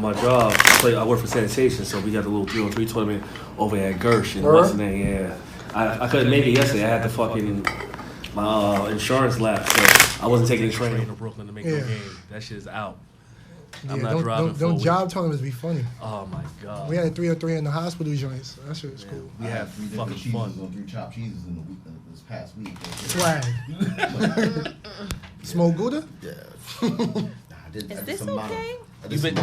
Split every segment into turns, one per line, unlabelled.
my job, I work for sanitation, so we got the little 3-on-3 tournament over at Gersh in Western. Yeah, I couldn't make it yesterday. I had to fucking my insurance lapse, so I wasn't taking the train to Brooklyn to make no game. That shit is out. I'm not driving.
Don't job tournaments be funny.
Oh my god.
We had a 3-on-3 in the hospital joints. That shit was cool.
We had fucking fun.
On 3 chopped cheeses in the week, this past week.
Swag. Smoke Gouda?
Yeah.
Is this okay?
You been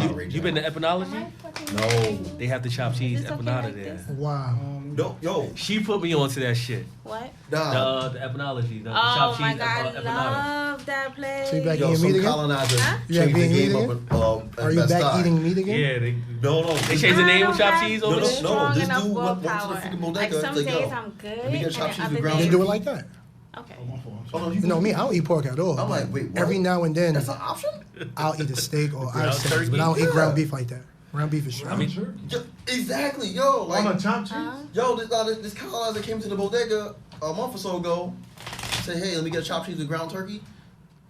to Epinology?
No.
They have the chopped cheese empanada
like
there.
Wow.
No, yo.
She put me onto that shit.
What?
Nah.
The Epinology, the
Oh
chopped
my
cheese
God, I
empanada.
love that place.
So you back
Yo,
eating
some
meat again?
colonizers
You back
changed the
eating meat
game
again?
up
Are you back eating meat again?
Yeah, they
No.
they changed the name of chopped cheese over
No,
there.
no, this
enough
dude went to the
willpower.
freaking bodega.
Like some
Like, yo,
days I'm good,
let me get
and
chopped cheese
then
with
other
ground
You
days.
do it like that.
Okay.
Oh, no,
You know me, I don't eat pork at all.
I'm like, wait, what?
Every now and then,
That's an option?
I'll eat a steak or
Ground
I'll steaks,
turkey?
but I don't eat
Yeah.
ground beef like that. Ground beef is
I mean,
sure.
Exactly, yo. Like,
On a chopped cheese?
yo, this colonizer came to the bodega a month or so ago. Said, hey, let me get a chopped cheese with ground turkey.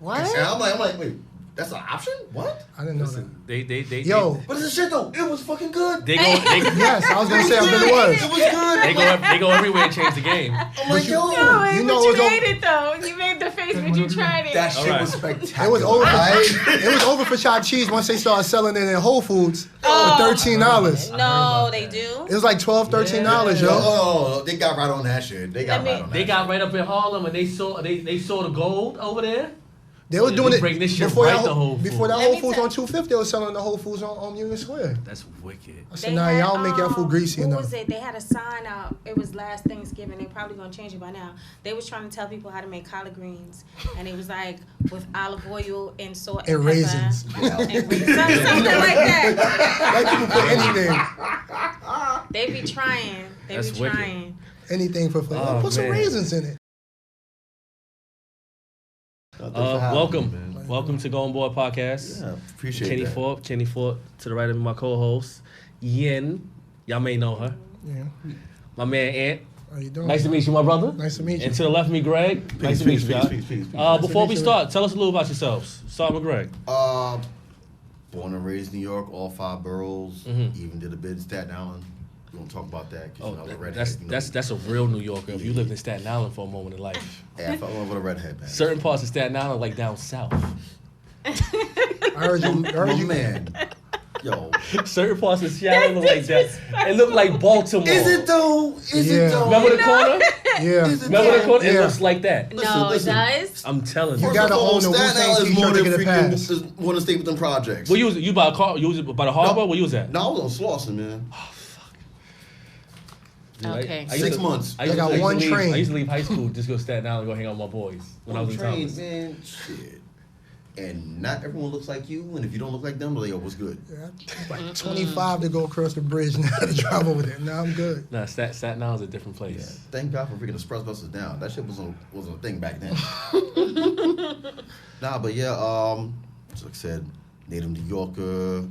What?
And I'm like, wait, that's an option? What?
I didn't know
listen, they
Yo,
But it's a shit though. It was fucking good.
they go
yes, I was gonna say I bet it
It
was.
was good.
they go everywhere and change the game.
I'm like, yo.
No,
You
you
know
but
it was
you made it though. You made the face, but you tried it.
That shit
Alright.
was spectacular.
It was over.
Right?
It was over for chopped cheese once they started selling it in Whole Foods for $13.
No, they do.
It was like $12, $13,
Yo,
yo.
oh, they got right on that shit. They got right on that.
They got right up in Harlem and they saw the gold over there.
They were doing it
bring this shit
before
right
that
to Whole Foods.
before that
Let
Whole
me
Foods
tell-
on 250. They were selling the Whole Foods on Union Square.
That's wicked.
I said, nah, y'all make y'all food greasy
What
enough.
was it? They had a sign out. It was last Thanksgiving. They probably gonna change it by now. They was trying to tell people how to make collard greens, and it was like with olive oil and salt and
And
pepper.
raisins.
And raisins. Something like that.
Like people put anything,
They be trying. They
That's
be
wicked.
trying.
anything for flavor.
Oh,
Put some
man.
raisins in it.
Welcome to Going Board Podcast.
Yeah, appreciate
Kenny
that.
Fort to the right of me, my co-host Yin. Y'all may know her.
Yeah.
My man Ant.
How you doing?
Nice to meet you, my brother.
Nice to meet you.
And to the left of me, Greg. Nice to meet you, guys. Before we start, tell us a little about yourselves. Start with Greg.
Born and raised in New York, all 5 boroughs.
Mhm.
Even did a bit in Staten Island. We won't talk about that because I was a redhead.
that's
you know.
that's a real New Yorker. If you lived in Staten Island for a moment in life,
Yeah, I fell in love with a redhead, man.
certain parts of Staten Island, like down south,
I heard you. I
My
heard you.
man. Yo.
certain parts of Seattle look like that. It look like Baltimore.
Is it though? Is
Yeah.
it though?
Remember the corner?
Yeah.
Is it
Remember the
though?
corner? It
Yeah.
looks like that.
No,
listen.
it does.
I'm telling
You
you.
gotta own the
Staten
Wu-Tang
Island is
t-shirt
more
to
than
get a pass.
freaking want to stay with them projects.
Well, you by a car? You was by the harbor? Where you was at?
No, I was on Slauson, man.
Dude,
Okay.
I used
6
to-
months.
I used
got
to
one
leave-
train.
I used to leave high school just go to Staten Island and go hang out with my boys when I was in
train,
college.
man. Shit. And not everyone looks like you, and if you don't look like them, they're like, yo, what's good?
Yeah, it's like 25 to go across the bridge now to drive over there. Now I'm good.
Nah, Staten Island's a different
Yeah.
place.
Thank God for freaking express buses down. That shit was a thing back then. Nah, but yeah, like I said, native New Yorker.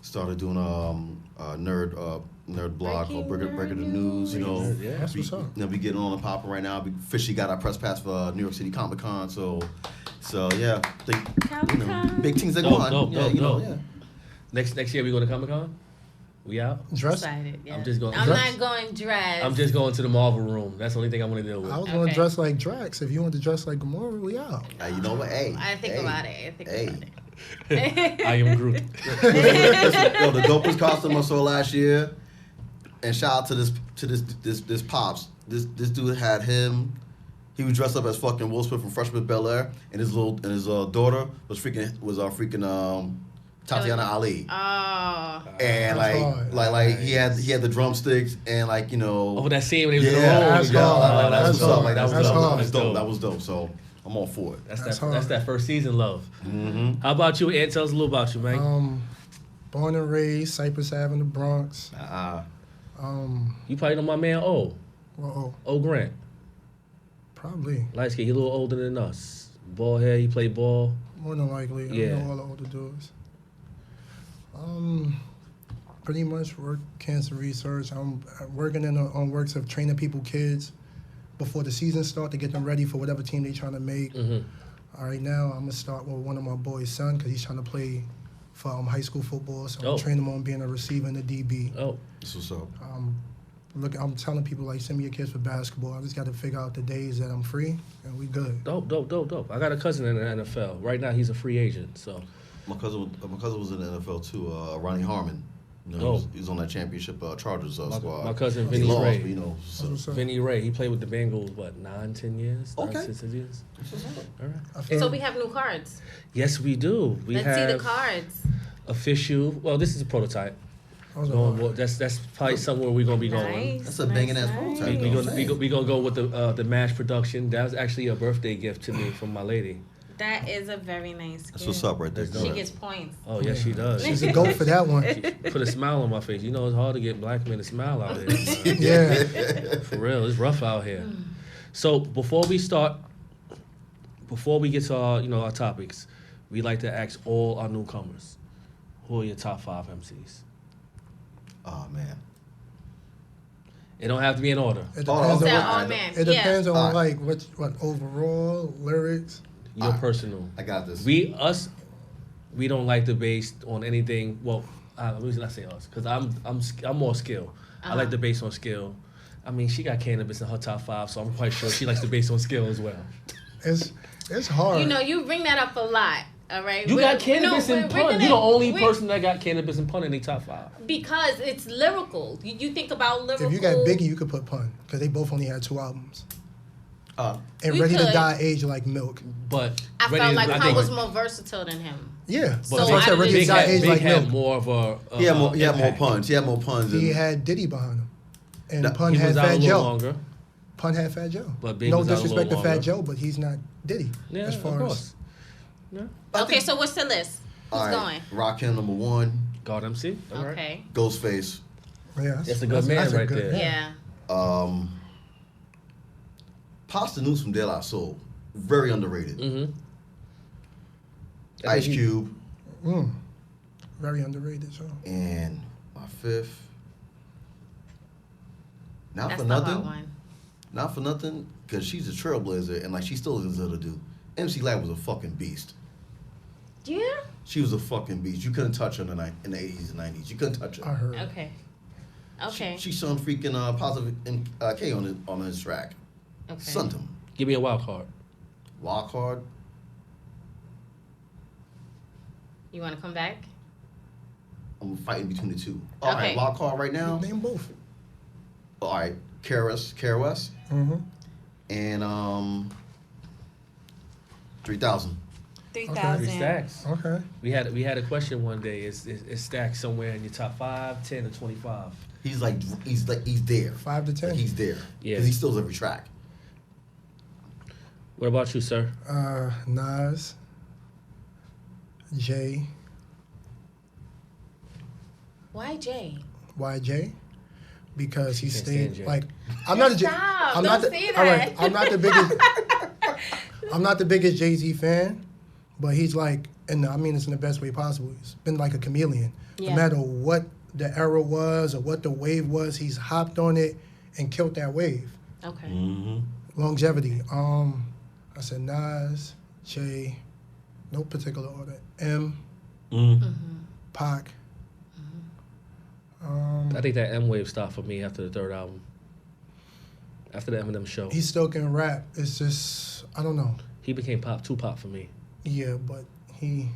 Started doing a nerd blog called Breaker the News. You know,
Yeah.
That's what's up.
we getting on and popping right now. We officially got our press pass for New York City Comic Con. So yeah,
Comic-Con.
big things are
Dope,
going.
dope,
Yeah,
dope,
you know,
dope.
yeah.
Next year we go to Comic Con. We out.
Dress.
Excited. Yeah.
I'm just going-
I'm
Dress?
not going dress.
I'm just going to the Marvel room. That's the only thing I want to deal with.
I was gonna
Okay.
dress like Drax. If you want to dress like Gamora, we out.
You know what? Hey,
I think
hey,
about it. I think
hey.
about it.
I am Groot.
Yo, the dopest costume I saw last year, and shout out to this pops. This dude had him. He was dressed up as fucking Will Smith from Fresh Prince of Bel-Air, and his daughter was Tatiana Ali.
Oh.
And
That's hard.
like he had the drumsticks and like, you know.
Over that scene when he was in the
Yeah,
room.
that's
yeah,
hard.
like,
That's
that's what's up.
hard.
Like, that was
That's
dope.
hard.
That was dope.
Dope.
That was dope. So I'm all for it.
That's
hard.
that first season love.
Mm-hmm.
How about you, Ed? Tell us a little about you, man.
Born and raised Cypress Ave in the Bronx.
You probably know my man O.
Well,
O Grant.
probably
Light skin. He a little older than us. Ball hair. He played ball.
more than likely.
Yeah.
I know all the older dudes. Pretty much work cancer research. I'm working on works of training kids before the season start to get them ready for whatever team they're trying to make.
Mhm.
All right, now I'm gonna start with one of my boys' son because he's trying to play for high school football. So
Oh.
I'm training them on being a receiver and a DB.
Oh,
That's what's up.
Look, I'm telling people like send me your kids for basketball. I just got to figure out the days that I'm free and we good.
dope. I got a cousin in the NFL. Right now, he's a free agent. So,
My cousin was in the NFL too. Ronnie Harmon. You know,
Oh.
he was on that championship Chargers squad.
my cousin
He
Vinny
lost,
Ray.
but, you know. So.
That's what's up.
Vinny Ray. He played with the Bengals. What 9-10 years?
Okay.
9-10 years. All right.
I feel-
So we have new cards.
Yes, we do. We
Let's
have
see the cards.
official. Well, this is a prototype.
I was
Going,
like,
well, that's probably somewhere we're gonna be going.
Nice.
That's a banging ass
nice.
prototype.
We gonna go with the mash production. That was actually a birthday gift to me from my lady.
That is a very nice gift.
That's what's up right there.
She gets points.
Oh yes, she does.
she's a goat for that one.
Put a smile on my face. You know it's hard to get black men to smile out here.
Yeah.
For real, it's rough out here. So before we get to our topics, we like to ask all our newcomers, who are your top 5 MCs?
Oh man.
It don't have to be in order.
It
Oh,
depends
okay.
on
Oh,
what,
man.
it depends
Yeah.
on like what overall lyrics.
Your personal.
I got this.
We don't like to base on anything. Well, let me not say us, because I'm more skill. I like to base on skill. I mean, she got cannabis in her top 5, so I'm quite sure she likes to base on skill as well.
It's hard.
You know, you bring that up a lot. All right.
You got cannabis and pun. You're the only person that got cannabis and pun in the top 5.
Because it's lyrical. You think about lyrical.
If you got Biggie, you could put Pun because they both only had 2 albums. And
We
Ready to
could.
Die aged like milk.
But
I felt like Pun
think-
was more versatile than him.
Yeah.
But
So
That's why I
I
said Ready
Big
to Die
had,
aged
Big
like
had
milk.
more of a.
He had more
impact.
puns. He had more puns.
He
than-
had Diddy behind him. And
That-
Pun
He
had
was out a
Fat
little
Joe.
longer.
Pun had Fat Joe.
But Big
No
was out a
disrespect to
little
Fat
longer.
Joe, but he's not Diddy.
Yeah,
as
of
far
course.
as
I
Okay,
think-
so what's the list? Who's
all right,
going?
Rakim number 1,
God MC. All right.
Okay.
Ghostface,
yeah,
That's a good man right there.
Yeah.
Pasta News from De La Soul, very underrated.
Mm-hmm.
Ice Cube,
Very underrated. So
and my 5th. Not
That's
for
the hard
nothing.
one.
Not for nothing, because she's a trailblazer and like she still is a dude. MC Light was a fucking beast.
Yeah.
She was a fucking beast. You couldn't touch her in the 80s and 90s. You couldn't touch
I
her.
heard.
Okay. Okay.
She sung freaking Positive K on his track.
Okay.
Sunned him.
Give me a wild card.
Wild card.
You want to come back?
I'm fighting between the 2. All right,
Okay.
wild card right now.
Name both.
All right, KRS,
Mm-hmm.
and 3000.
3,000.
3 stacks.
Okay.
We had a question one day. Is stacks somewhere in your top 5, 10, or 25?
He's there.
5 to 10.
Like, he's there.
Yeah.
Because he steals every track.
What about you, sir?
Nas, Jay,
Why Jay?
YJ, because he
Can't stand
stayed
Jay.
like I'm not a Jay.
Stop.
I'm
Don't
not the,
say
all right,
that.
I'm not the biggest. I'm not the biggest Jay-Z fan, but he's like, and I mean this in the best way possible. He's been like a chameleon.
Yeah.
No matter what the era was or what the wave was, he's hopped on it and killed that wave.
Okay.
Mm-hmm.
Longevity. I said Nas, Jay, no particular order. M, Pac.
I think that M wave stopped for me after the 3rd album. After the Eminem show,
He still can rap. It's just I don't know.
he became Tupac for me.
Yeah, but he.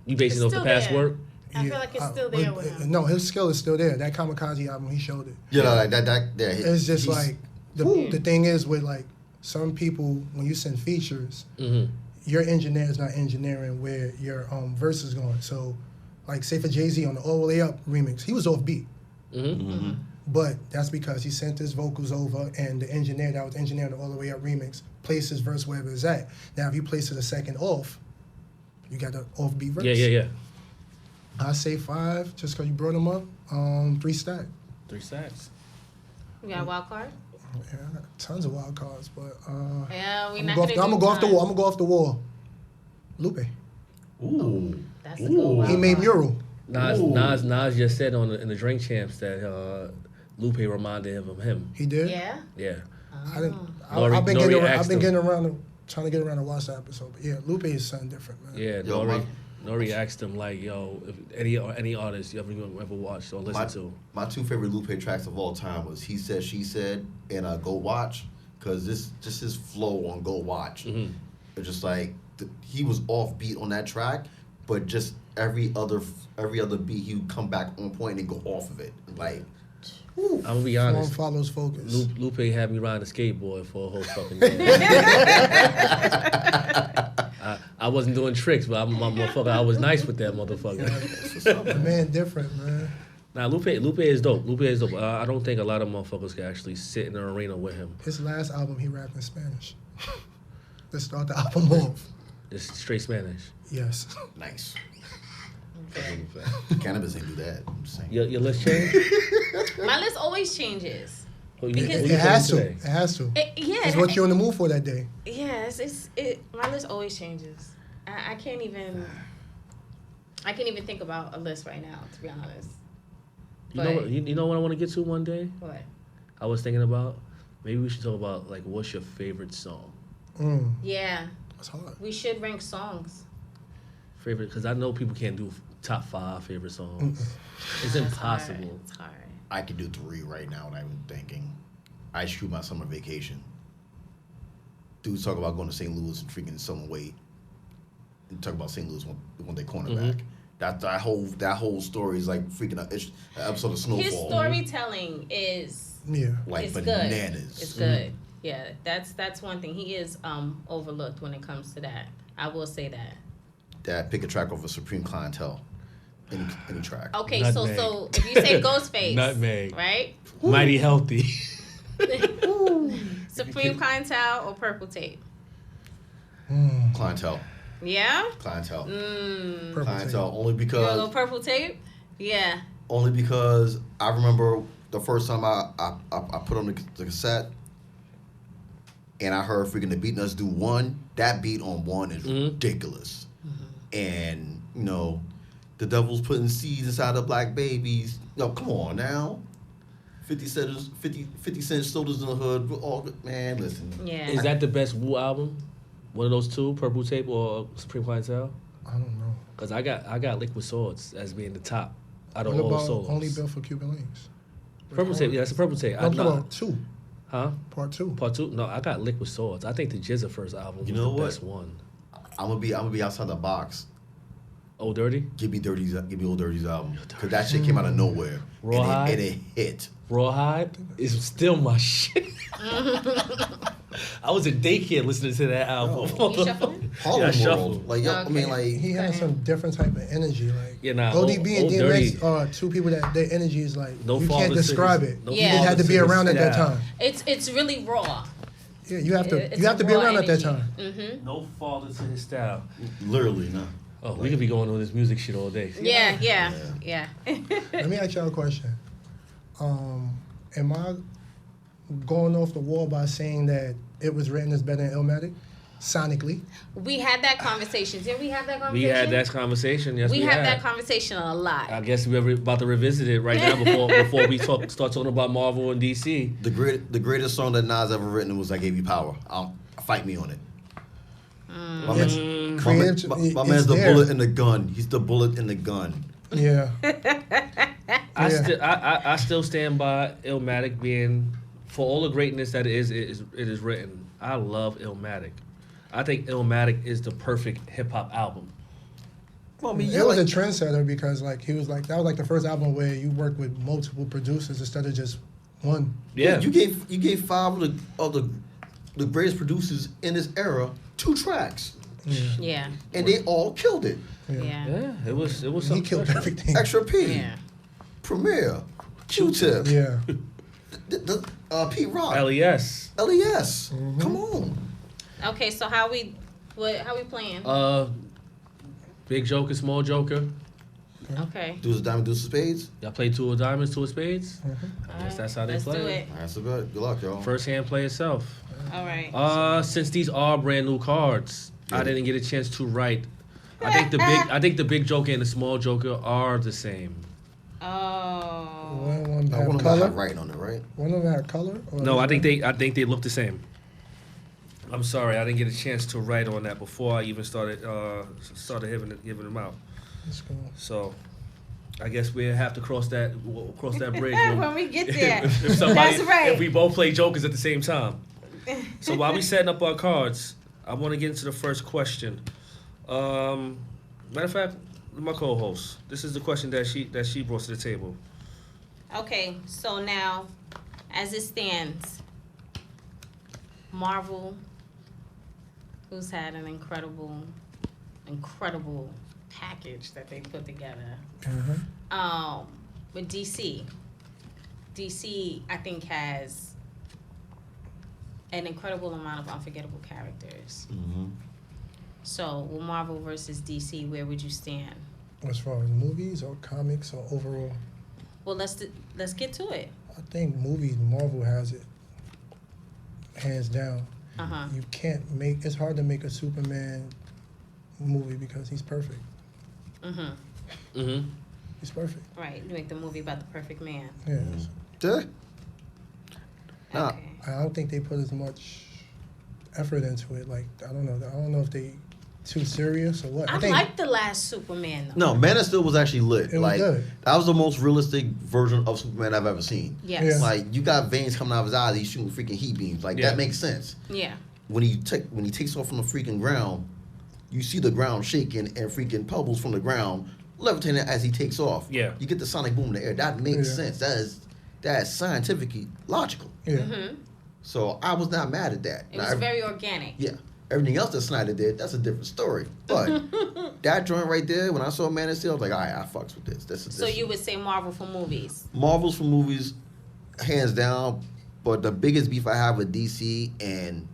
You basing
It's
it off the
still
past
there.
work?
I
yeah,
feel like it's still there with him.
No, his skill is still there. That Kamikaze album, he showed it.
Yeah, like that. Yeah,
It's just
he's-
like the thing is with like some people when you send features,
Mm-hmm.
your engineer is not engineering where your verse is going. So, like say for Jay-Z on the All the Way Up remix, he was off beat.
Mm-hmm.
But that's because he sent his vocals over and the engineer that was engineering the All the Way Up remix placed his verse wherever it's at. Now, if you place it a second off, you got the offbeat verse.
Yeah.
I say 5 just because you brought him up. 3 stack.
3 stacks.
You got a wild card?
Yeah, I got tons of wild cards, but
Yeah, we
I'm
not
gonna go off the wall. I'm gonna go off the wall. Lupe.
Ooh.
That's a good wild
He made
card.
Mural.
Nas just said in the Drink Champs that Lupe reminded him of him.
He did.
Yeah.
Yeah.
I didn't.
Nori-
I've been
Nori
getting.
asked
I've been
him.
getting around. Trying to get around to watch that episode, but yeah, Lupe is something different, man.
Yeah.
Yo,
Nori. Nori asked him like, "Yo, if any artist you ever watched or listened to?"
My two favorite Lupe tracks of all time was "He Said, She Said" and "Go Watch," because this just his flow on "Go Watch."
Mm-hmm.
It's just like he was off beat on that track, but just every other beat he would come back on point and go off of it. Like,
I'm gonna be honest.
Form follows focus.
Lupe had me riding a skateboard for a whole fucking day. I wasn't doing tricks, but I was nice with that motherfucker.
The man different, man.
Nah, Lupe is dope. Lupe is dope. I don't think a lot of motherfuckers can actually sit in an arena with him.
His last album, he rapped in Spanish. Let's start the album off.
It's straight Spanish.
Yes.
nice.
Okay.
Cannabis ain't do that. I'm just saying.
Your list change?
My list always changes. Because
It has to. It has to.
Yeah.
It's what you're in the mood for that day.
Yes, my list always changes. I can't even think about a list right now, to be honest.
You know what I want to get to one day?
What?
I was thinking about maybe we should talk about like what's your favorite song?
Yeah.
That's hard.
We should rank songs.
Favorite, because I know people can't do top 5 favorite songs. It's impossible.
It's hard.
I could do 3 right now. What I'm thinking. Ice Cube, My Summer Vacation. Dudes talk about going to St. Louis and freaking selling weight. And talk about St. Louis when they cornerback. That whole story is like freaking an episode of Snowfall.
His storytelling is
like
it's
bananas.
Good. It's good. Yeah, that's one thing. He is overlooked when it comes to that. I will say that.
That pick a track over Supreme Clientele. Any track.
Okay,
Nutmeg.
so if you say Ghostface,
Nutmeg.
right?
Mighty Healthy.
Supreme Clientele or Purple Tape?
Clientele.
Yeah?
Clientele.
Purple
Clientele.
Tape.
Only
You
because.
wanna go Purple Tape? Yeah.
Only because I remember the first time I put on the cassette and I heard freaking the Beat Nuts do One. That beat on One is ridiculous. And, you know, the devil's putting seeds inside of black babies. Yo, come on now. 50 Cent Sodas in the Hood. We're all good. Man, listen.
Yeah.
Is that the best Wu album? One of those two, Purple Tape or Supreme Clientele?
I don't know.
Because I got Liquid Swords as being the top out of
What
all
about
solos.
Only Built for Cuban Links?
Purple Tape, yeah, that's a Purple Tape.
I'm talking about 2.
Huh?
Part 2.
Part 2? No, I got Liquid Swords. I think the Jizza first album was
You know
the
what?
best one.
I'm gonna be outside the box.
Old Dirty?
Give me Old Dirty's album. Because that shit came out of nowhere.
Rawhide?
And it hit.
Rawhide is still my shit. I was in daycare listening to that album.
You shuffling?
Harlem
Yeah,
World.
shuffle.
Like, yo, I mean, like,
He has some different type of energy. Like
Yeah, nah,
ODB and
Old
DMX
Dirty.
are 2 people that their energy is like
No
you
father
can't describe
singers.
it.
No
Yeah.
It had to be
father
around at
singers.
that time.
It's really raw.
Yeah, you have to
It's
you have to be
raw
around at that
energy.
time.
Mm-hmm.
No father to his style.
literally, no.
Oh, we could be going on this music shit all day.
Yeah.
Let me ask y'all a question. Am I going off the wall by saying that It Was Written is better than Illmatic? Sonically.
We had that conversation. Didn't we have that conversation?
We had that conversation. Yes,
We
we
had
had
that conversation a lot.
I guess we're about to revisit it right now before we start talking about Marvel and DC.
The greatest song that Nas ever written was "I Gave You Power." Fight me on it. My man's
It's
the
there.
bullet in the gun. He's the bullet in the gun.
Yeah.
I still stand by Illmatic being, for all the greatness that it is written. I love Illmatic. I think Illmatic is the perfect hip hop album.
Well, I mean,
It was a trendsetter because like he was like that was like the first album where you worked with multiple producers instead of just one.
Yeah,
you gave 5 of the greatest producers in this era 2 tracks,
Yeah.
and they all killed it.
Yeah, it was
He
something
killed
special.
everything.
Extra P,
Yeah.
Premier, Q-Tip,
Yeah.
Pete Rock,
LES.
LES. Come on.
Okay, so how we playing?
Big Joker, Small Joker.
Okay.
Deuce of Diamond, Deuce of Spades.
Y'all play 2 of Diamonds, 2 of Spades. I guess that's how they
Let's
play.
do it.
That's a good luck, y'all.
First hand play itself.
All right.
Since these are brand new cards, I didn't get a chance to write. I think the Big Joker and the Small Joker are the same.
Oh.
One
I
have
want to
color.
have writing on it, right?
One of them had color. Or
No, I think they look the same. I'm sorry, I didn't get a chance to write on that before I even started giving them out.
Let's go.
So, I guess we'll have to cross that bridge
when we get there.
if somebody,
That's right.
if we both play jokers at the same time. So while we setting up our cards, I want to get into the first question. Matter of fact, my co-host, this is the question that she brought to the table.
Okay, so now, as it stands, Marvel, who's had an incredible package that they put together. With DC, I think has an incredible amount of unforgettable characters. So, with Marvel versus DC, where would you stand?
As far as movies or comics or overall?
Well, let's get to it.
I think movies, Marvel has it hands down. You can't make, it's hard to make a Superman movie because he's perfect. He's perfect.
Right, you make the movie about the perfect man.
Yes.
Yeah.
Okay.
I don't think they put as much effort into it. Like, I don't know if they too serious or what.
I like the last Superman though.
No, Man of Steel was actually lit.
It was good.
That was the most realistic version of Superman I've ever seen.
Yes.
Yeah.
Like, you got veins coming out of his eyes, he's shooting freaking heat beams. Like, that makes sense.
Yeah.
When he takes off from the freaking ground, you see the ground shaking and freaking pebbles from the ground levitating as he takes off.
Yeah.
You get the sonic boom in the air. That makes sense. That is scientifically logical.
Yeah.
So I was not mad at that.
It was very organic.
Yeah. Everything else that Snyder did, that's a different story. But that joint right there, when I saw Man of Steel, I was like, all right, I fucks with this.
So you would say Marvel for movies?
Marvel's for movies, hands down. But the biggest beef I have with DC and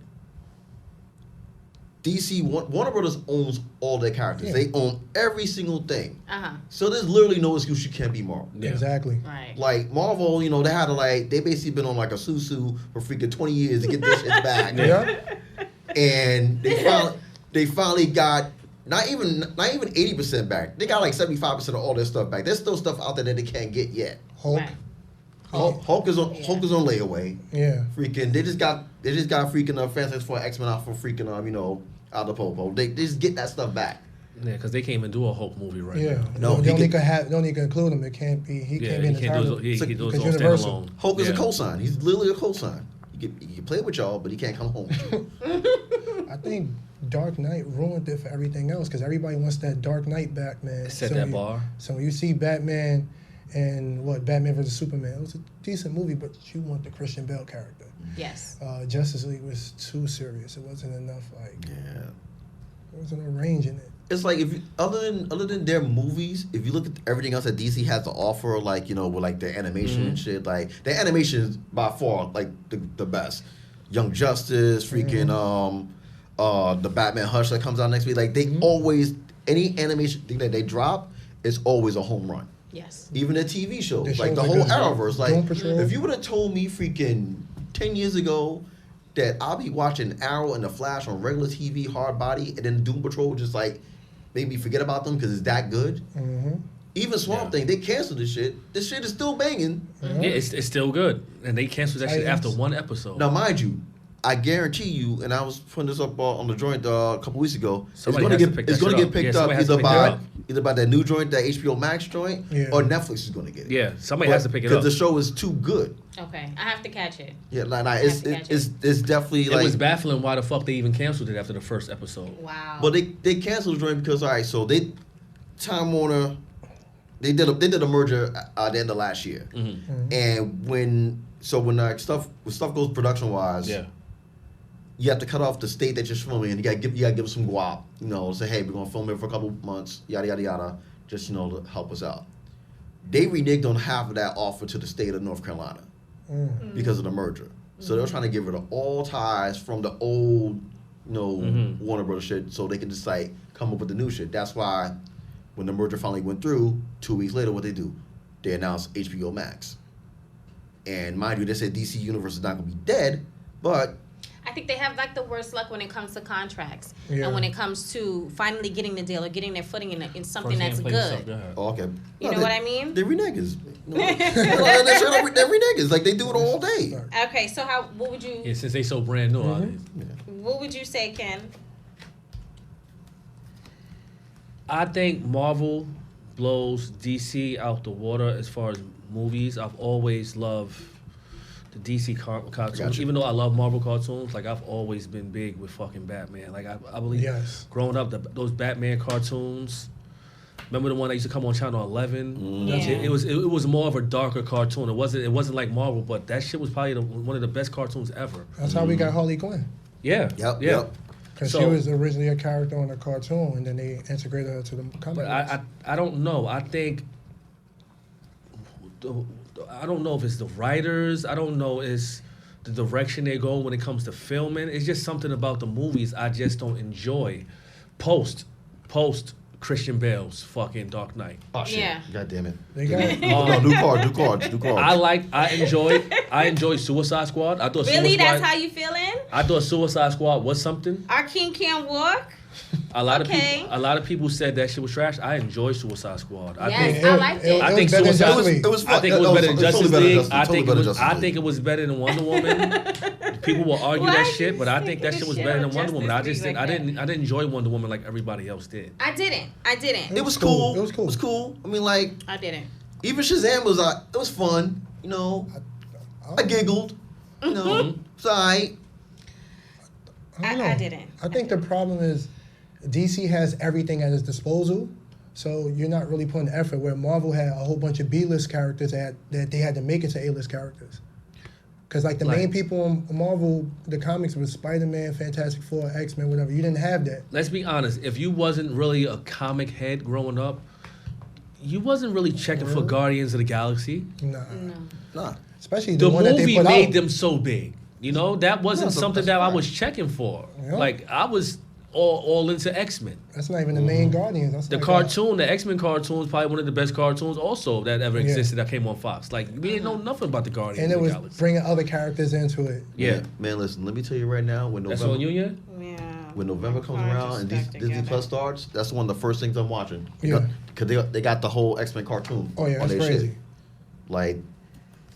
DC, Warner Brothers owns all their characters.
Yeah.
They own every single thing.
Uh-huh.
So there's literally no excuse you can't be Marvel.
Yeah.
Exactly.
Right.
Like Marvel, you know, they had to they basically been on like a susu for freaking 20 years to get this shit back.
Yeah.
And they finally got not even 80% back. They got like 75% of all their stuff back. There's still stuff out there that they can't get yet.
Hulk.
Right.
Hulk is on layaway.
Yeah.
Freaking they just got freaking Fantastic Four X-Men out for freaking out the popo. They just get that stuff back.
Yeah, because they can't even do a Hulk movie right
Yeah.
now.
No,
don't need to include him. It can't be. He can't be in the title.
He can do his own
Universal.
standalone.
Hulk is a cosign. He's literally a cosign. You can play with y'all, but he can't come home with you.
I think Dark Knight ruined it for everything else because everybody wants that Dark Knight back, man.
Set that bar.
So when you see Batman and Batman vs Superman, it was a decent movie, but you want the Christian Bale character.
Yes.
Justice League was too serious. It wasn't enough.
Yeah.
There wasn't a range in it.
It's like if you, other than their movies, if you look at everything else that DC has to offer, like with like their animation and shit, like their animation is by far like the best. Young Justice, freaking the Batman Hush that comes out next week. Like they always any animation thing that they drop is always a home run.
Yes.
Even the TV shows,
The
like the
shows
whole
are good.
Arrowverse. Like
Doom Patrol.
if you would have told me freaking 10 years ago that I'll be watching Arrow and the Flash on regular TV, hard body, and then Doom Patrol just like made me forget about them because it's that good. Even Swamp Thing, they canceled this shit. This shit is still banging.
Yeah, it's still good. And they canceled that shit after one episode.
Now, mind you, I guarantee you, and I was putting this up on the joint a couple weeks ago.
Somebody
it's
has to pick that
going to
shit
get
up.
picked
Yeah,
up
somebody has to pick that up.
either by that new joint, that HBO Max joint, or Netflix is going to get it.
Yeah, somebody has to pick it up.
because the show is too good.
Okay, I have to catch it.
Yeah, it's definitely
it was baffling why the fuck they even canceled it after the first episd.
Wow.
But they canceled the joint because so Time Warner, they did a merger at the end of last year, and when stuff goes production wise, you have to cut off the state that you're filming, and you gotta give them some guap, say hey, we're gonna film it for a couple months, yada yada yada, just to help us out. They reneged on half of that offer to the state of North Carolina because of the merger. So they're trying to get rid of all ties from the old, Warner Brothers shit, so they can just come up with the new shit. That's why when the merger finally went through, 2 weeks later, what they do? They announced HBO Max. And mind you, they said DC Universe is not gonna be dead, but
I think they have like the worst luck when it comes to contracts
Yeah.
and when it comes to finally getting the deal or getting their footing in something
First-hand
that's
play
good.
stuff, go ahead.
Oh, okay.
You know what I mean?
They're niggas. They're niggas. Like, they do it all day.
Okay, so what would you
Yeah, since they so brand new.
what would you say, Ken?
I think Marvel blows DC out the water as far as movies. I've always loved the DC cartoons.
Gotcha.
Even though I love Marvel cartoons, like I've always been big with fucking Batman. Like I believe
Yes.
growing up, those Batman cartoons. Remember the one that used to come on Channel 11?
Yeah.
It was more of a darker cartoon. It wasn't like Marvel, but that shit was probably one of the best cartoons ever.
That's how we got Harley Quinn.
Yeah.
Yep.
Because
So-
she was originally a character on a cartoon, and then they integrated her to the comic
But I don't know. I think I don't know if it's the writers. I don't know it's the direction they go when it comes to filming. It's just something about the movies I just don't enjoy. Post Christian Bale's fucking Dark Knight.
Oh, shit.
Yeah.
God damn it.
They got
No, new cards.
I enjoyed Suicide Squad. I thought
Really?
Suicide,
That's how you feeling?
I thought Suicide Squad was something.
Our king can't walk?
A lot
Okay.
of people said that shit was trash. I enjoyed Suicide Squad. I
Yes,
think
I liked it.
I think
better than
Suicide-
Justice League.
It was fun.
I think it was better than Justice
totally better
League.
than
I think
Justice
it was better than Wonder Woman. People will argue
Why
that
you
shit, but I think that
sticking
shit was
shit
better
on
than Wonder Woman. I
Justice
just
League
I
like
didn't enjoy Wonder Woman like everybody else did.
I didn't.
It was cool.
It was cool.
It was cool. I mean, like,
I didn't.
even Shazam was it was fun. You know, I giggled. You know, it's alright.
don't know.
I didn't.
I think the problem is DC has everything at its disposal, so you're not really putting effort. Where Marvel had a whole bunch of B-list characters that they had to make into A-list characters. Because like the main people in Marvel, the comics was Spider-Man, Fantastic Four, X-Men, whatever. You didn't have that.
Let's be honest. If you wasn't really a comic head growing up, you wasn't really checking for Guardians of the Galaxy.
Nah.
Nah.
Especially
The
one that they
movie
put
made
out.
them so big. You know, that wasn't
Yeah,
something
that's
that I
right.
was checking for.
Yeah.
Like I was all into X-Men.
That's not even the main Guardians. That's
The
like
cartoon, the X-Men cartoon is probably one of the best cartoons also that ever
Yeah.
existed that came on Fox. Like, we didn't know nothing about the Guardians
And it
of the
was
Galaxy.
bringing other characters into it.
Yeah.
Man, listen. Let me tell you right now. When
That's
November,
on you, yeah?
Yeah.
when November comes around and Disney Plus starts, that's one of the first things I'm watching.
Yeah.
Because they got the whole X-Men cartoon.
Oh yeah,
on
that's
their
crazy.
shit. Like,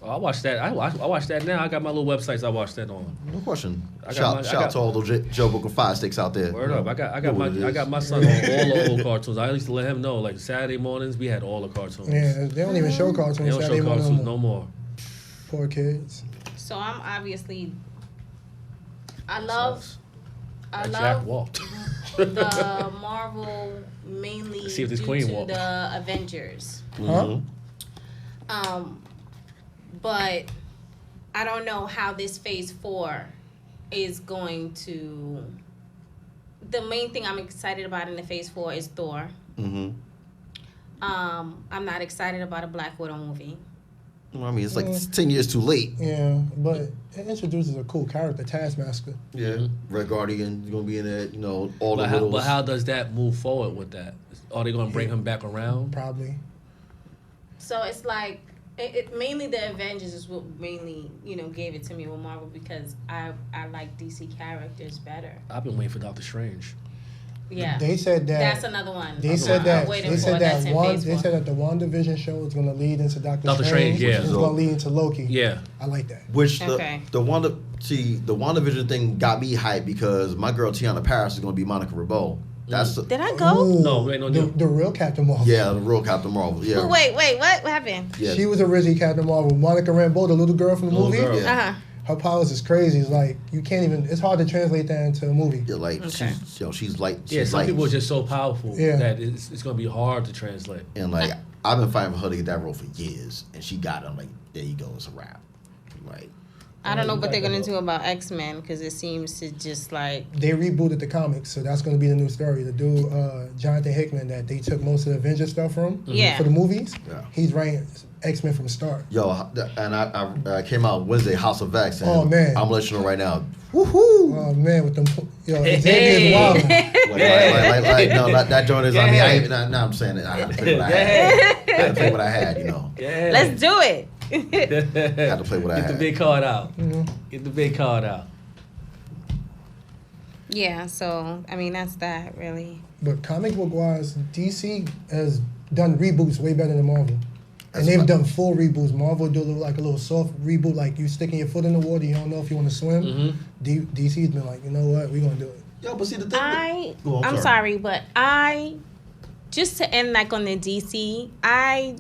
Oh, I watched that. I watch that now. I got my little websites I watch that on.
no question.
I got
Shout out to all those Joe Booker Fire Sticks out there.
Word
You
up.
know,
I got
know what it
I
is.
got my son on all the old cartoons. I used to let him know, like Saturday mornings, we had all the cartoons.
Yeah, they don't even show cartoons.
They don't
Saturday
show
morning
cartoons
no
no
more.
more.
Poor kids.
So I'm obviously. I love
Jack walked.
the Marvel mainly
See if this
due
queen
to
walk.
the Avengers.
Mhm.
But I don't know how this Phase 4 is going to. The main thing I'm excited about in the Phase 4 is Thor.
Mhm.
I'm not excited about a Black Widow movie.
Well, I mean, it's like 10 years too late.
Yeah, but it introduces a cool character, Taskmaster.
Yeah. Red Guardian, you're going to be in it, you know, all the
But
Widows.
how does that move forward with that? Are they going to bring him back around?
Probably.
So it's like mainly the Avengers is what mainly gave it to me with Marvel because I like DC characters better.
I've been waiting for Doctor Strange.
Yeah,
They said that.
that's another one.
They said that.
I'm waiting
They
for
said
that's
that
in
one.
Phase
They
4.
said that the WandaVision show is going to lead into Doctor
Strange, yeah.
which is going to lead into Loki.
Yeah.
I like that.
Which
Okay.
the WandaVision thing got me hyped because my girl Tiana Paris is going to be Monica Rambeau. That's
Did I go?
Ooh,
No, wait, no,
the real Captain Marvel.
yeah, the real Captain Marvel. Yeah,
Wait, what happened?
yeah.
She was originally Captain Marvel. Monica Rambeau, the little girl from the
Little
movie.
girl.
Yeah.
Her powers is crazy. It's like you can't even. It's hard to translate that into a movie.
Yeah, like
Okay.
she's like
Yeah,
she's
some
like,
people are just so powerful
Yeah.
that it's going to be hard to translate.
and like I've been fighting for her to get that role for years, and she got it. I'm like, there you go, it's a wrap. Like,
I don't know what they're gonna do about X-Men because it seems to just like
They rebooted the comics, so that's going to be the new story. The dude, Jonathan Hickman, that they took most of the Avengers stuff from
Yeah.
for the movies.
Yeah.
He's writing X-Men from the start.
yo, and I came out Wednesday, House of X, and
Oh, man.
I'm letting you know right now.
Woohoo! Oh man, with them,
Hey.
Xavier's wild.
Like, no, that joint is. I mean, I ain't. No, I'm saying it. I had to play what I had. I had to play what I had. You know,
Yeah.
let's do it.
I had to play what I
Get the
had.
big card out.
Mhm.
Get the big card out.
Yeah, so I mean that's that really.
But comic book wise, DC has done reboots way better than Marvel.
That's
And they've
right.
done full reboots. Marvel do like a little soft reboot, like you sticking your foot in the water, you don't know if you want to swim. DC's been like, you know what, we're gonna do it.
Yo, but see the thing.
I'm sorry, but just to end like on the DC, I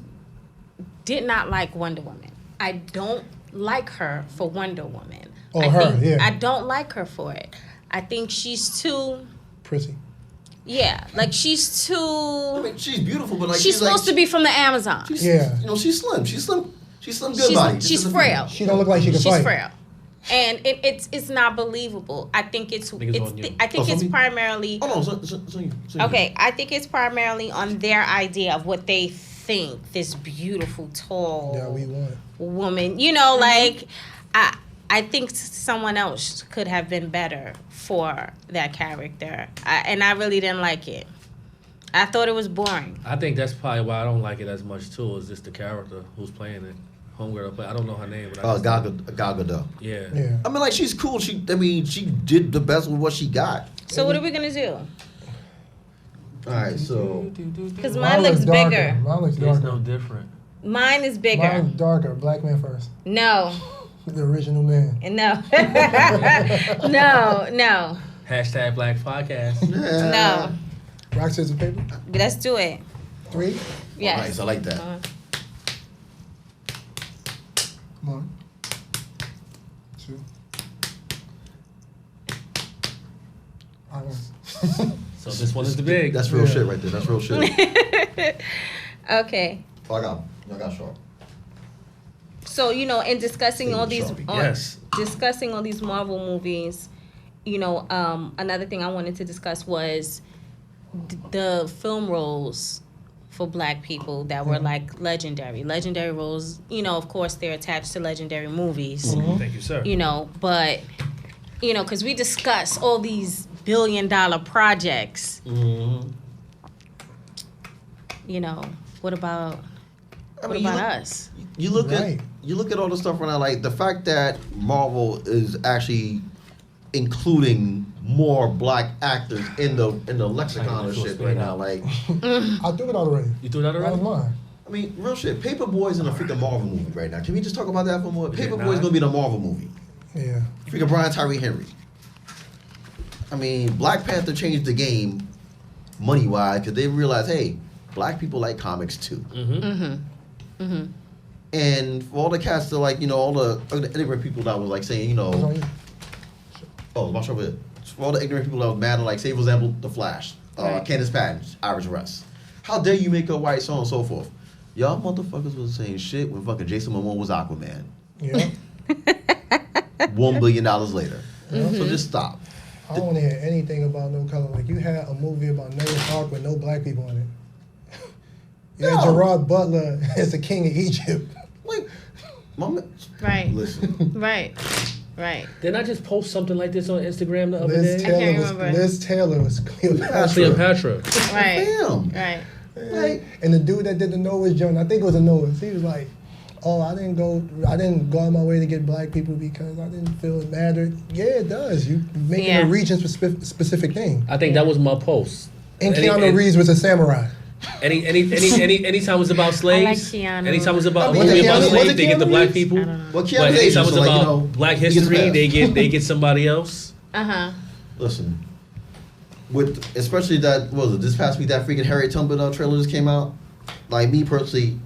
did not like Wonder Woman. I don't like her for Wonder Woman.
Oh, yeah.
I don't like her for it. I think she's too.
Prissy.
Yeah, like she's too.
I mean, she's beautiful, but like
she's supposed to be from the Amazon.
Yeah.
You know, she's slim. She's slim. Good body.
She's frail.
She don't look like she can fight.
She's frail. And it's not believable. I think it's primarily.
Oh no, so
Okay, I think it's primarily on their idea of what they think this beautiful, tall
Yeah, we want.
woman. You know, like I think someone else could have been better for that character, and I really didn't like it. I thought it was boring.
I think that's probably why I don't like it as much too. Is just the character who's playing it. Homegirl play. I don't know her name. But
Gal Gadot.
Yeah.
Yeah.
I mean, like she's cool. She did the best with what she got.
So what are we gonna do?
All right, so
Because mine looks bigger.
Mine looks
It's
darker.
no different.
Mine is bigger.
Mine's darker. Black man first.
No.
The original man.
No. No.
Hashtag Black Podcast.
No.
Rock, scissors, paper.
Let's do it.
3.
Yes.
nice. I like that.
Come on. 2. I won.
So this one is the big.
That's real shit right there. That's real shit.
Okay.
Oh, I got sharp.
So, in discussing all these
Yes.
discussing all these Marvel movies, another thing I wanted to discuss was the film roles for Black people that were like legendary roles. Of course they're attached to legendary movies.
Thank you, sir.
But because we discuss all these billion-dollar projects. What about us?
You look
Right.
at all the stuff right now, like the fact that Marvel is actually including more Black actors in the lexicon of shit right now. Like,
I threw it out already.
You threw that
That was
already?
mine.
I mean, real shit. Paperboy's in a freaking Marvel movie right now. Can we just talk about that for a moment?
Yeah,
Paperboy's gonna be in a Marvel movie.
Yeah.
Freaking Brian Tyree Henry. I mean, Black Panther changed the game money wise because they realized, hey, Black people like comics too. And for all the cats that like, all the ignorant people that was like saying, my show for all the ignorant people that was mad at, like, say for example, The Flash,
Right.
Candace Patton, Irish Russ. How dare you make her white, so on and so forth. Y'all motherfuckers was saying shit when fucking Jason Momoa was Aquaman.
Yeah.
$1 billion later. So just stop.
I don't want to hear anything about no color. Like, you had a movie about Noah's Ark with no Black people in it. You had
No.
Gerard Butler as the king of Egypt.
Like, mama,
Right.
listen.
Right.
Didn't I just post something like this on Instagram the other
Liz
day?
Taylor was Cleopatra.
Cleopatra.
Right.
Damn.
Right.
Like,
And the dude that did the Noah's Jones, I think it was a Noah's, he was like, oh, I didn't go out my way to get Black people because I didn't feel it mattered. Yeah, it does. You making a region specific thing.
I think that was my post.
And Keanu Reeves was a samurai.
Anytime it's about slaves,
Keanu.
anytime it's about
I
a
mean,
movie
Keanu-
about
was
slaves,
it
they get the
Keanu
Black
Reeves?
people.
I don't know.
well,
But
Keanu Reeves
anytime
was
it's
like,
about Black
he gets
history,
a pass.
they get somebody else.
Listen, with especially that what was it this past week, that freaking Harriet Tubman trailer just came out. Like, me personally,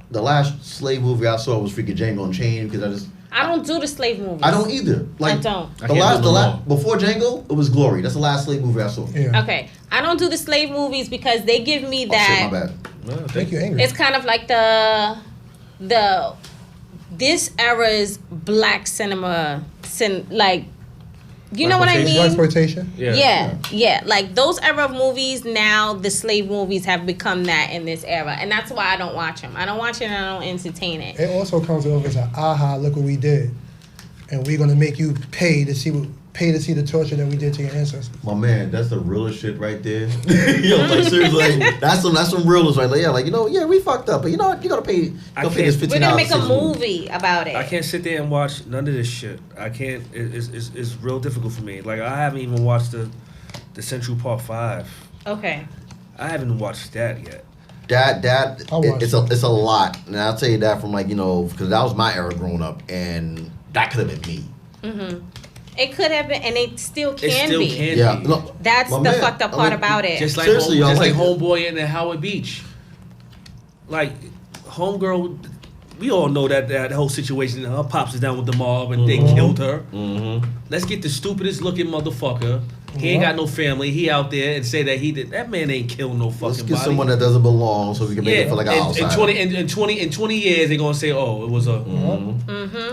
the last slave movie I saw was freaking Django Unchained because
I don't do the slave movies.
I don't either. Like,
I don't.
I can't do them all.
before Django, it was Glory. That's the last slave movie I saw.
Yeah.
Okay. I don't do the slave movies because they give me
Oh,
that.
shit, my bad.
Make you angry.
It's kind of like this era's Black cinema, like, you know what I mean?
Exploitation.
Yeah. Like those era of movies, now the slave movies have become that in this era, and that's why I don't watch them. I don't watch it and I don't entertain it.
It also comes over as an aha, look what we did. And we're going to make you pay to see what pay to see the torture that we did to your ancestors.
My man, that's the realest shit right there. Yo, like seriously, like, that's some realist right there. Yeah, like we fucked up, but you know what? You gotta pay. Pay this $15.
We're gonna make a movie about it.
I can't sit there and watch none of this shit. I can't. It's real difficult for me. Like I haven't even watched the Central Park 5.
Okay.
I haven't watched that yet.
It's a lot, and I'll tell you that from because that was my era growing up, and that could have been me.
Mm-hmm. It could have been, and it still can
It still
be.
can
Yeah,
be.
no,
That's the fucked up part about it.
Just like
Seriously, y'all,
like
like-
Homeboy in the Howard Beach. Like Homegirl, we all know that whole situation. Her pops is down with the mob and they killed her.
Mm-hmm.
Let's get the stupidest looking motherfucker. He ain't got no family. He out there and say that he did. That man ain't killed no fucking
Let's get
body.
someone that doesn't belong, so we can make it feel like an outsider.
In 20 years, they're gonna say, "Oh, it was a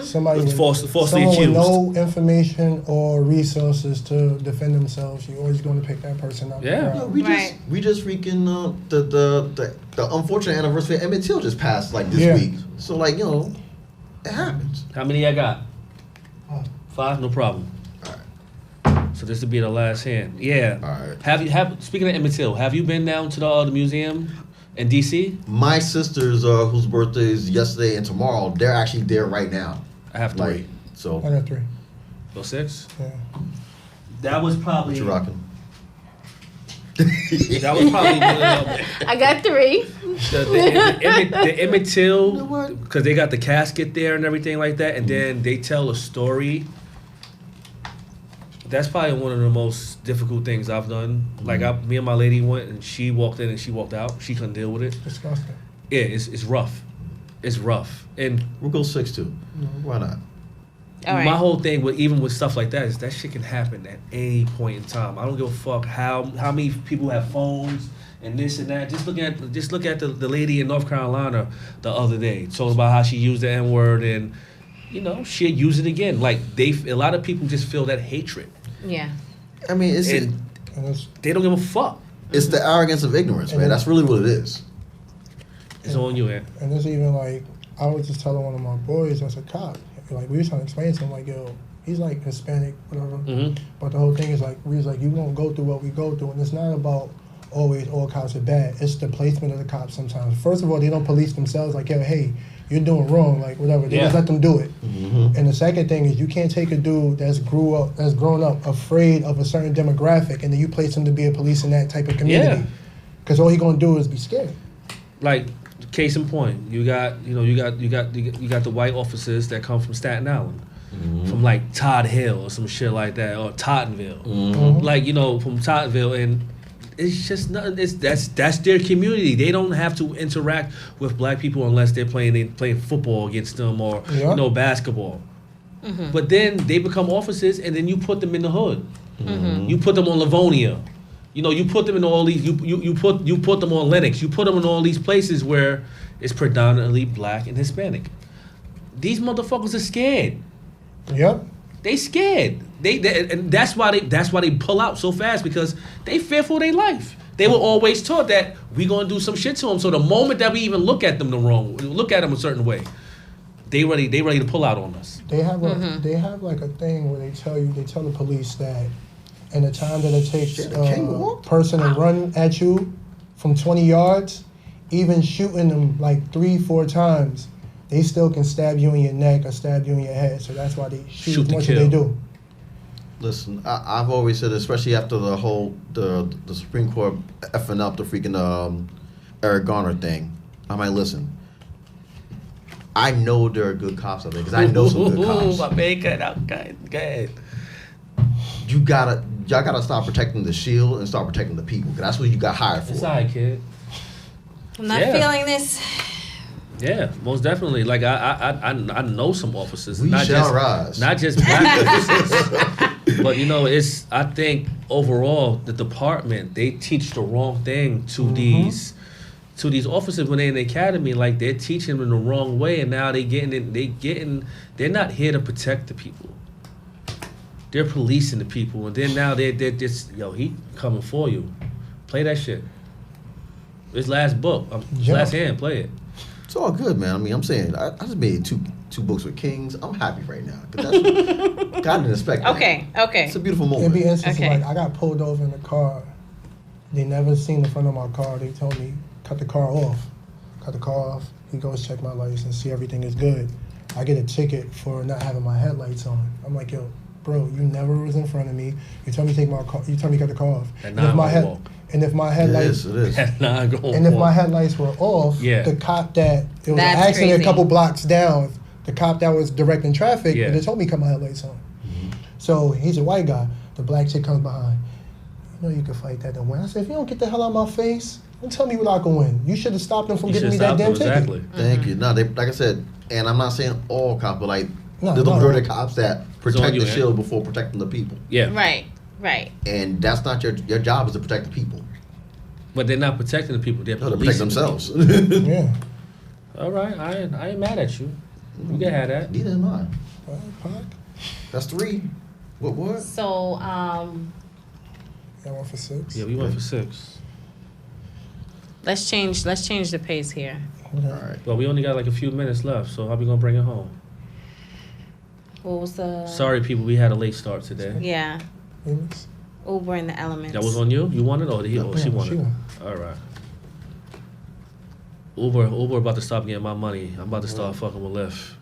Somebody
It was falsely
someone with
accused."
no information or resources to defend themselves. You're always going to pick that person up.
Yeah.
No,
Right.
we just freaking the unfortunate anniversary of Emmett Till just passed like this
Yeah.
week. So it happens.
How many I got?
Oh.
5, no problem. So this will be the last hand. Yeah.
All right.
Have speaking of Emmett Till, have you been down to the museum in DC?
My sisters, whose birthday is yesterday and tomorrow, they're actually there right now.
I have 3.
Like, so
I got 3.
So 6.
Yeah.
That was probably.
what you rocking?
That was probably
I got 3.
the Emmett Till,
You know what?
because they got the casket there and everything like that, and then they tell a story. That's probably one of the most difficult things I've done. Like me and my lady went, and she walked in and she walked out. She couldn't deal with it.
Disgusting.
Yeah, it's rough. It's rough. And
We'll go 6 too. Why not?
All right.
my whole thing with even with stuff like that is that shit can happen at any point in time. I don't give a fuck how many people have phones and this and that. Just look at the lady in North Carolina the other day talking about how she used the N-word and she'll use it again. Like a lot of people just feel that hatred.
Yeah.
I mean,
And
They don't give a fuck.
it's the arrogance of ignorance, man. That's really what it is.
It's on you, man.
And it's even like, I was just telling one of my boys that's a cop, like we was trying to explain to him, like, yo, he's like Hispanic, whatever.
Mm-hmm.
But the whole thing is like, we was like, you won't go through what we go through. And it's not about always all cops are bad. It's the placement of the cops sometimes. First of all, they don't police themselves like, yo, hey, you're doing wrong, like whatever. They just let them do it.
Mm-hmm.
And the second thing is you can't take a dude that's grown up afraid of a certain demographic and then you place him to be a police in that type of community.
Yeah.
Because all he gonna do is be scared.
Like, case in point, you got the white officers that come from Staten Island, from like Todd Hill or some shit like that, or Tottenville, like from Tottenville, and it's just nothing. That's their community. They don't have to interact with black people unless they're playing football against them or basketball. But then they become officers, and then you put them in the hood. You put them on Livonia. You put them in all these. You put them on Lenox. You put them in all these places where it's predominantly black and Hispanic. These motherfuckers are scared.
Yep.
They scared. They and that's why they pull out so fast, because they fear for their life. They were always taught that we gonna do some shit to them. So the moment that we even look at them a certain way, they ready to pull out on us.
They have like a thing where they tell the police that in the time that it takes a person to run at you from 20 yards, even shooting them like 3-4 times, they still can stab you in your neck or stab you in your head. So that's why they shoot as much as they do.
Listen, I've always said, especially after the whole the Supreme Court effing up the freaking Eric Garner thing. I'm like, listen, I know there are good cops out there because I know some good cops.
My man, go ahead.
Y'all gotta stop protecting the shield and start protecting the people. 'Cause that's what you got hired for.
It's all right, kid.
I'm not feeling this.
Yeah, most definitely. Like I know some officers.
We shall rise.
Not just black officers. But it's. I think overall the department, they teach the wrong thing to these officers when they're in the academy. Like they're teaching them in the wrong way, and now they're not here to protect the people. They're policing the people, and then now they're just he coming for you. Play that shit. His last book, last hand. Play it.
It's all good, man. I mean, I'm saying I just made two books with Kings. I'm happy right now. 'Cause that's God didn't expect that.
Okay.
It's a beautiful
It'd
moment.
be instances
Okay.
like I got pulled over in the car. They never seen the front of my car. They told me, cut the car off. Cut the car off. He goes check my license, see everything is good. I get a ticket for not having my headlights on. I'm like, yo, bro, you never was in front of me. You told me take my car. You told me cut the car off.
And
if my
walk.
and if my headlights
It is.
That's not going
and if my headlights were off,
Yeah.
the cop that it was
That's
an accident
crazy.
a couple blocks down. The cop that was directing traffic,
Yeah.
and they told me cut my headlights on. So he's a white guy. The black chick comes behind. You know you can fight that and win. I said, if you don't get the hell out of my face, don't tell me what I can win. You should have stopped them from
You
giving me
should
that
stop
damn
them,
ticket.
exactly.
Thank you. No, they like I said, and I'm not saying all cops, but like
No,
there's the
no.
majority of cops that
on
protect
you,
the
man.
shield before protecting the people,
Yeah.
Right.
and that's not your job is to protect the people.
But they're not protecting the people. They're
No, to protect
policing the
themselves.
people.
Yeah.
All right. I ain't mad at you. You can have that.
Neither am I.
Pac,
That's 3. What?
So,
that one for 6.
Yeah, we went for 6.
let's change the pace here.
All right.
Well, we only got like a few minutes left, so how we gonna bring it home?
What was the?
Sorry, people, we had a late start today.
Yeah,
Minutes?
Uber in the Elements.
That was on you? You wanted or she
Yeah,
wanted?
she won.
All right. Uber about to stop getting my money. I'm about to start fucking with Lyft.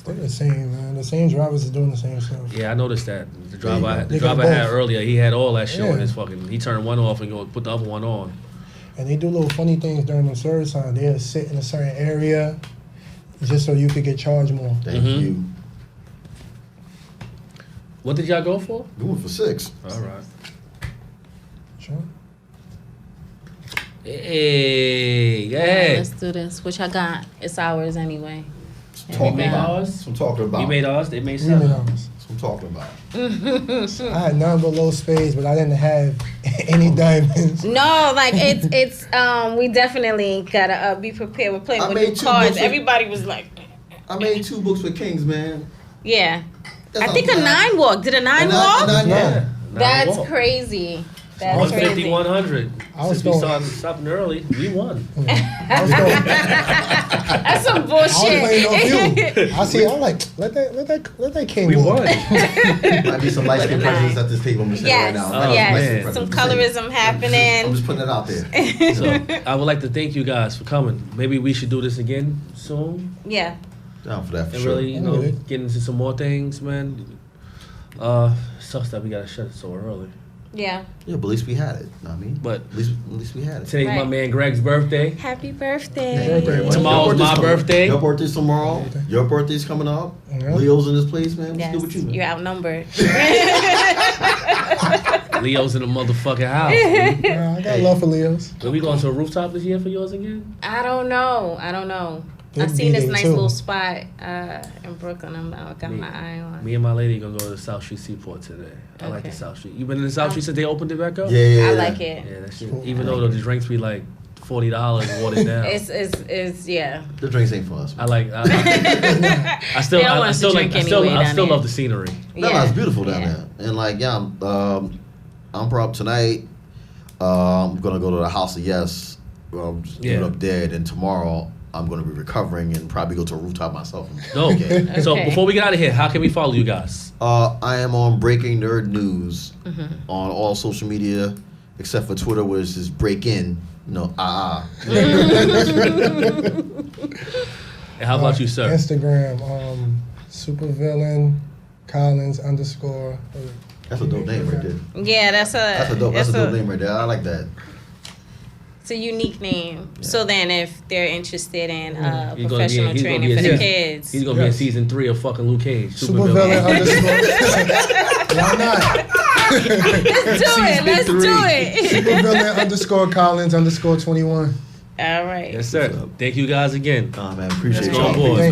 They're the same, man. The same drivers are doing the same stuff.
Yeah, I noticed that. The
There you
driver,
go.
the
They got
driver I had
both.
earlier, he had all that shit on
Yeah.
his fucking. He turned one off and go put the other one on.
And they do little funny things during the service time. They'll sit in a certain area just so you could get charged more.
Thank
Mhm.
you.
What did y'all go for?
We went for 6.
All right.
Sure.
Hey,
Yeah,
hey.
let's do this. Which I got. It's ours anyway.
Talking
made
about.
ours?
That's what I'm talking about.
We made ours. They made
We made
7.
ours.
That's what I'm talking about.
I had none but low spades, but I didn't have any diamonds.
No, like it's we definitely gotta be prepared. We're playing
I
with
made
new
2
cards.
books with-
Everybody was like,
I made 2 books with Kings, man.
yeah.
That's
I think a
not bad.
9 walk. Did a 9
And
walk?
I-
Yeah.
That's
walk.
crazy. That's
150,
crazy.
100.
I was
Since we
going-
started stopping early, we won.
I was going,
That's some
I was playing no
bullshit.
view. I see. I'm like, let that king
We
walk.
won.
Might be some light skin
Nice.
prejudice at this table. I'm just saying right
Yes,
now.
Oh,
Might be
man.
light skin
yes. Some
prejudice.
colorism
I'm
happening.
just putting it out there.
So I would like to thank you guys for coming. Maybe we should do this again soon
Yeah.
Down for that for
and
sure.
really,
I'm with it.
get into some more things, man. Sucks that we gotta shut it so early.
Yeah.
Yeah, but at least we had it. Know what I mean?
But
at least we had it.
today's my
Right.
man Greg's birthday.
Happy
Thank you
birthday.
very much.
Tomorrow's
Your birthday's
my
coming.
birthday.
Your birthday's tomorrow. Your birthday's coming up.
Yeah.
Leo's in this place, man. What's
Yes,
good with you, man?
you're outnumbered.
Leo's in the motherfucking house.
I got love for Leos.
Are we going to a rooftop this year for yours again?
I don't know.
They'd
I seen
be
this
there,
nice
too.
little spot in Brooklyn. I got my eye on.
Me and my lady gonna go to the South Street Seaport today. I like the
Okay.
South Street. You been in the South Street since they opened it back up?
Yeah.
I like it.
Yeah, that shit. Even though the drinks be like $40 watered down.
It's yeah.
The drinks ain't for us.
I
Man.
like. I still.
They don't
I
want us to
still like.
drink
I still.
anyway
I
down
still
there.
love the scenery.
No, it's beautiful down
Yeah.
there. And like, yeah, I'm probably tonight. I'm gonna go to the House of Yes. Just do it
Yeah.
up there. Then tomorrow I'm gonna be recovering and probably go to a rooftop myself.
No.
Okay.
So
Okay.
before we get out of here, how can we follow you guys?
I am on Breaking Nerd News
Mm-hmm.
on all social media except for Twitter, where it's just break in. No,
And how about you, sir?
Instagram, supervillain Collins _
That's a dope name right there.
Yeah, that's
That's a dope name right there. I like that.
It's a unique name. So then, if they're interested in
He's gonna be-
professional
he's gonna
training
be
for
a
the
season-
kids,
He's gonna be in
Yes.
season 3 of fucking Luke Cage.
Supervillain _ Why not?
let's do it. Let's do it.
Supervillain _ Collins _ 21.
All right.
Yes, sir. Thank you guys again.
Man, appreciate
Let's
y'all.
go, boys.